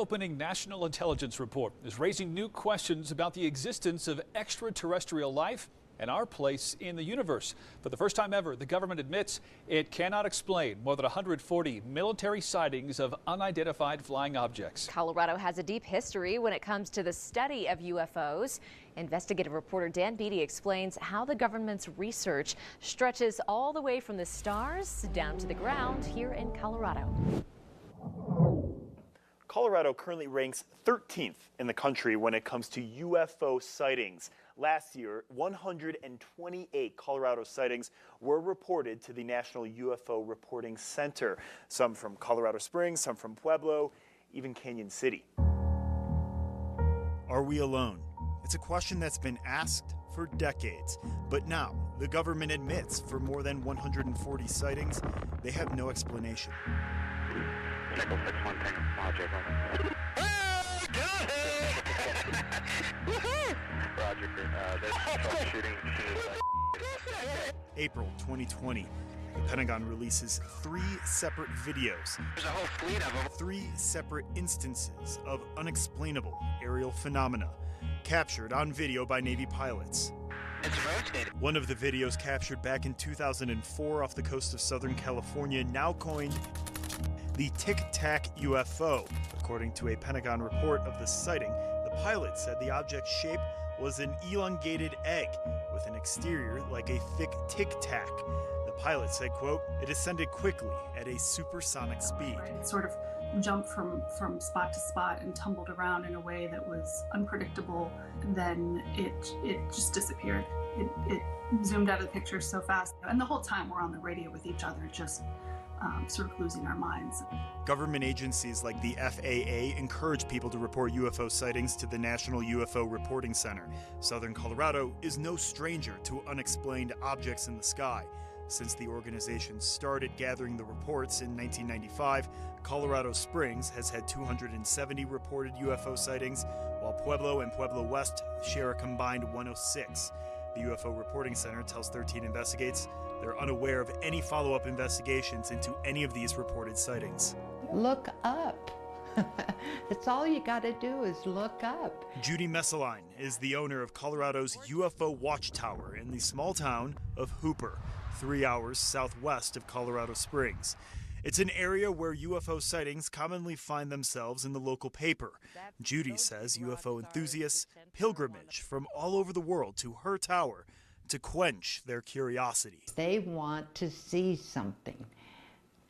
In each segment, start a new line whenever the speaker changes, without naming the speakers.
eye-opening national intelligence report is raising new questions about the existence of extraterrestrial life and our place in the universe. For the first time ever, the government admits it cannot explain more than 140 military sightings of unidentified flying objects.
Colorado has a deep history when it comes to the study of UFOs. Investigative reporter Dan Beatty explains how the government's research stretches all the way from the stars down to the ground here in Colorado.
Colorado currently ranks 13th in the country when it comes to UFO sightings. Last year, 128 Colorado sightings were reported to the National UFO Reporting Center. Some from Colorado Springs, some from Pueblo, even Canyon City. Are we alone? It's a question that's been asked for decades. But now, the government admits for more than 140 sightings, they have no explanation.
Echo 6-1, Tango. Roger. There's troubleshooting.
April 2020. The Pentagon releases 3 separate videos.
There's a whole fleet of them.
3 separate instances of unexplainable aerial phenomena captured on video by Navy pilots.
It's rotating.
One of the videos captured back in 2004 off the coast of Southern California, now coined the Tic Tac UFO. According to a Pentagon report of the sighting, the pilot said the object's shape was an elongated egg with an exterior like a thick Tic Tac. The pilot said, quote, "It ascended quickly at a supersonic speed."
It sort of jumped from spot to spot and tumbled around in a way that was unpredictable. And then it just disappeared. It zoomed out of the picture so fast. And the whole time we're on the radio with each other, just sort of losing our minds.
Government agencies like the FAA encourage people to report UFO sightings to the National UFO Reporting Center. Southern Colorado is no stranger to unexplained objects in the sky. Since the organization started gathering the reports in 1995, Colorado Springs has had 270 reported UFO sightings, while Pueblo and Pueblo West share a combined 106. The UFO Reporting Center tells 13 Investigates they're unaware of any follow-up investigations into any of these reported sightings.
Look up. That's all you got to do is look up.
Judy Messaline is the owner of Colorado's UFO Watchtower in the small town of Hooper, 3 hours southwest of Colorado Springs. It's an area where UFO sightings commonly find themselves in the local paper. Judy says UFO enthusiasts pilgrimage from all over the world to her tower to quench their curiosity.
They want to see something.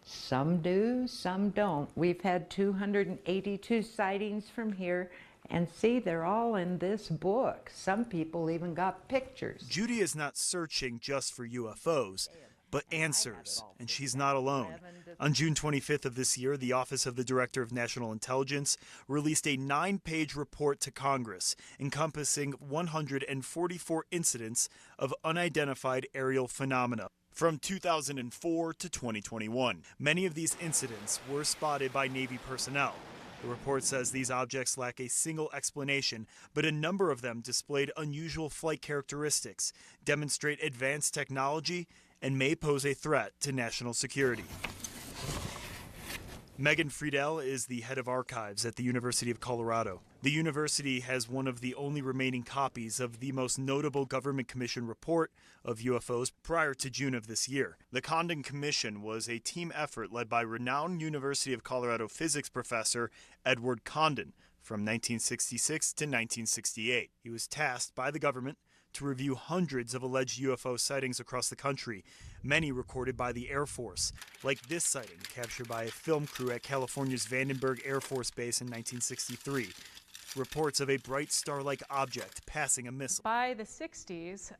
Some do, some don't. We've had 282 sightings from here, and see, they're all in this book. Some people even got pictures.
Judy is not searching just for UFOs, but answers, and she's not alone. On June 25th of this year, the Office of the Director of National Intelligence released a 9-page report to Congress encompassing 144 incidents of unidentified aerial phenomena from 2004 to 2021. Many of these incidents were spotted by Navy personnel. The report says these objects lack a single explanation, but a number of them displayed unusual flight characteristics, demonstrate advanced technology, and may pose a threat to national security. Megan Friedel is the head of archives at the University of Colorado. The university has one of the only remaining copies of the most notable government commission report of UFOs prior to June of this year. The Condon Commission was a team effort led by renowned University of Colorado physics professor Edward Condon from 1966 to 1968. He was tasked by the government to review hundreds of alleged UFO sightings across the country, many recorded by the Air Force, like this sighting captured by a film crew at California's Vandenberg Air Force Base in 1963. Reports of a bright star-like object passing a missile.
By the 60s,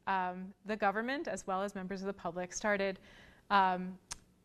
the government, as well as members of the public, started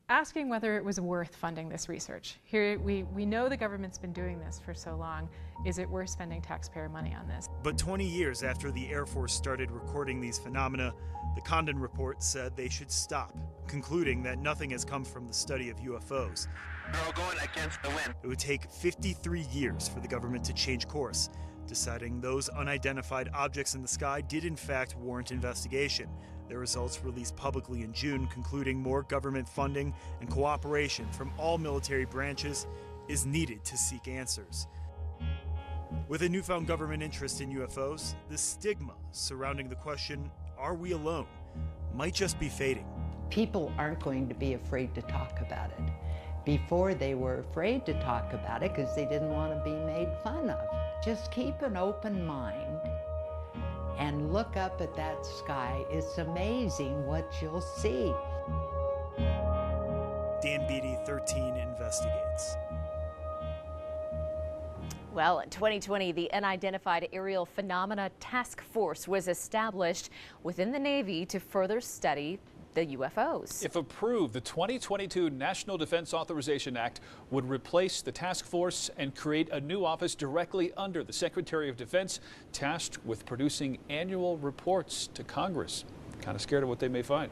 asking whether it was worth funding this research. Here, we know the government's been doing this for so long. Is it worth spending taxpayer money on this?
But 20 years after the Air Force started recording these phenomena, the Condon report said they should stop, concluding that nothing has come from the study of UFOs.
They're all going against the wind.
It would take 53 years for the government to change course, deciding those unidentified objects in the sky did in fact warrant investigation. Their results released publicly in June, concluding more government funding and cooperation from all military branches is needed to seek answers. With a newfound government interest in UFOs, the stigma surrounding the question, are we alone, might just be fading.
People aren't going to be afraid to talk about it. Before, they were afraid to talk about it because they didn't want to be made fun of. Just keep an open mind and look up at that sky. It's amazing what you'll see.
Dan Beatty, 13 Investigates.
Well, in 2020, the Unidentified Aerial Phenomena Task Force was established within the Navy to further study the UFOs.
If approved, the 2022 National Defense Authorization Act would replace the task force and create a new office directly under the Secretary of Defense, tasked with producing annual reports to Congress. Kind of scared of what they may find.